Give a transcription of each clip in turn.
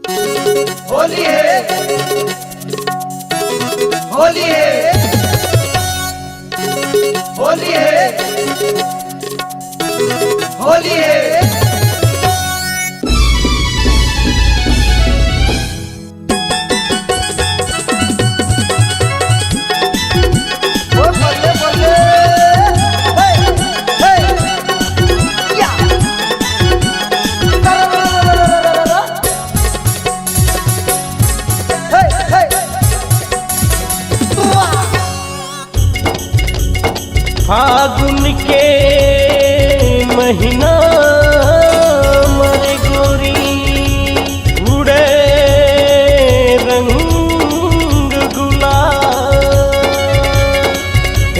होली है, होली है, होली है, होली है। ओ बल्ले बल्ले, हे हे या फागुन के महीना मरे गोरी उड़े रंग गुलाल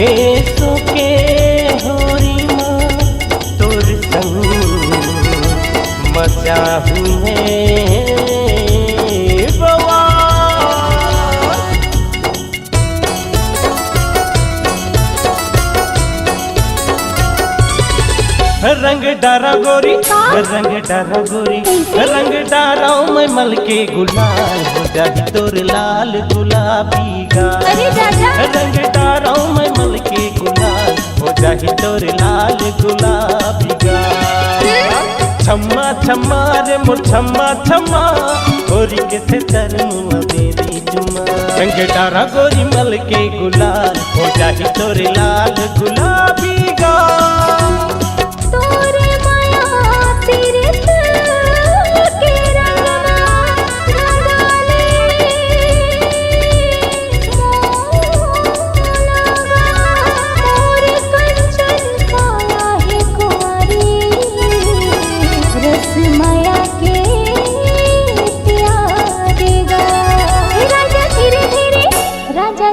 ऐसो के होरी माँ तोर संग मचा हुए रंग डारा गोरी, रंग डारा गोरी, रंग डारा मैं मल के गुलाल हो जाही तोर लाल गुलाबी गाल। रंग डारा मैं मल के गुलाल हो जाही तोर लाल गुलाबी गाल। छम्मा छम्मा रे मोर छम्मा छम्मा गोरी के से तरमुआ मेरी जुमा। रंग डारा गोरी मल के गुलाल हो जाही तोर लाल गुलाबी गाल।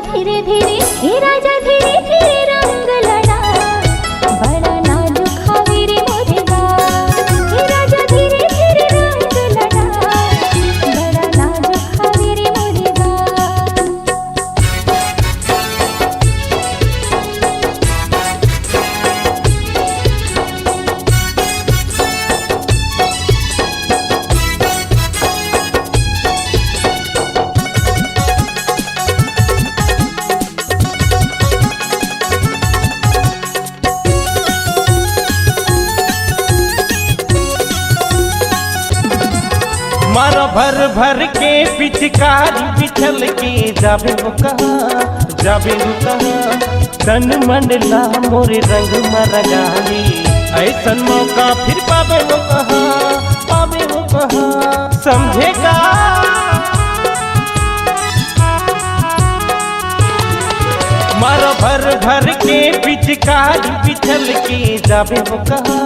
धीरे धीरे हे राजा धीरे धीरे रंग लड़ा बड़ा नाजुक खावी रे मोरे गाल। हे राजा धीरे धीरे रंग लड़ा बड़ा नाजुक खावी रे मोरे गाल। मारा भर भर के पिचकारी बिछल के जाबे वो कहा, जाबे वो कहा। तन मन ला मोरे रंग मरगाली ऐसन मौका फिर पावे वो कहा, पावे वो कहा। समझेगा मारा भर भर के पिचकारी बिछल के जाबे वो कहा,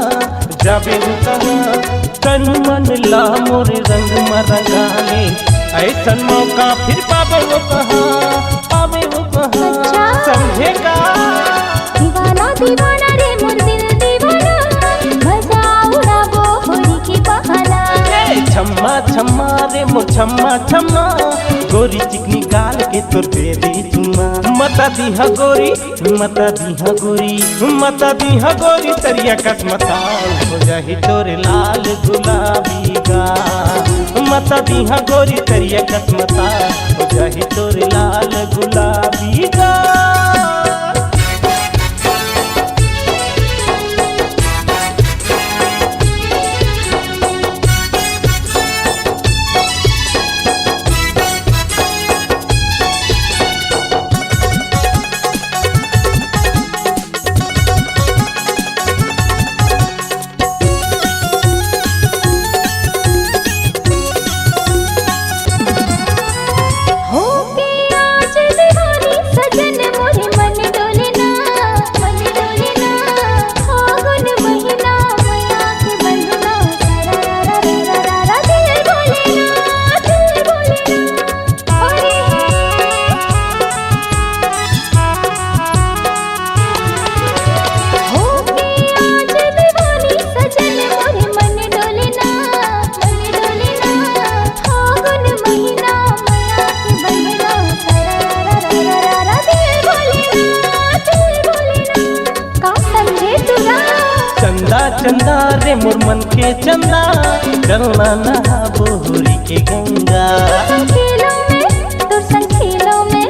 जाबे वो कहा। तन मन ला मोरे रंग मरगाले ऐसन मौका फिर पावे वो कहा, पावे वो कहा। समझेगा दीवाना दीवाना रे मोर दिल दीवाना मजा उड़ाबो होली की बहाना। छम्मा छम्मा रे मोर छम्मा छम्मा गोरी चिकनी गाल के तोर बेरी चुम्मा। मता दीहा गोरी, मता दीहा गोरी, मता दीहा गोरी तरिया कसमताल हो जाही तोर लाल गुलाबी गाल। मता दीहा गोरी तरिया कसमताल हो जाही तोर लाल गुलाबी गाल। चंदा रे मोर मन के चंदा चलना ना बोरी के गंगा। तोर संग खेलों में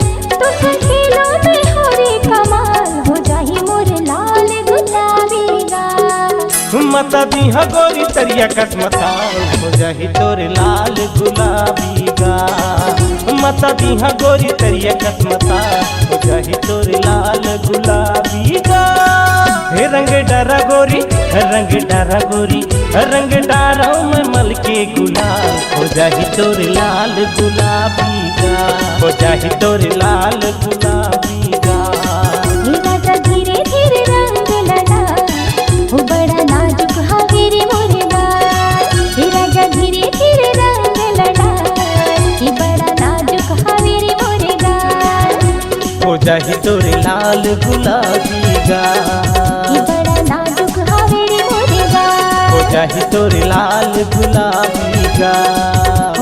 हो रे कमाल, हो जाही मोर लाल गुलाबी गाल। मता दीहा गोरी तरिया कसमता, हो जाही तोर लाल गुलाबी गाल। मता दीहा गोरी तरिया कसमता, हो जाही तोर लाल गुलाबी गाल। हे रंग डारा गोरी, रंग डारा गोरी, रंग डारा में मल के गुलाल, हो जाही तोर लाल गुलाबी गाल, हो जाही तोर लाल गुलाबी गाल। हे राजा धीरे धीरे रंग लड़ा, हो बड़ा नाजुक हावेरी मोरे गाल। हे राजा धीरे धीरे रंग लड़ा, हे बड़ा नाजुक हावेरी मोरे गाल। हो जाही तोर लाल गुलाबी गाल, हे बड़ा नाजुक हावेरी मोरे गाल। हो जाही तोर लाल गुलाबी गाल।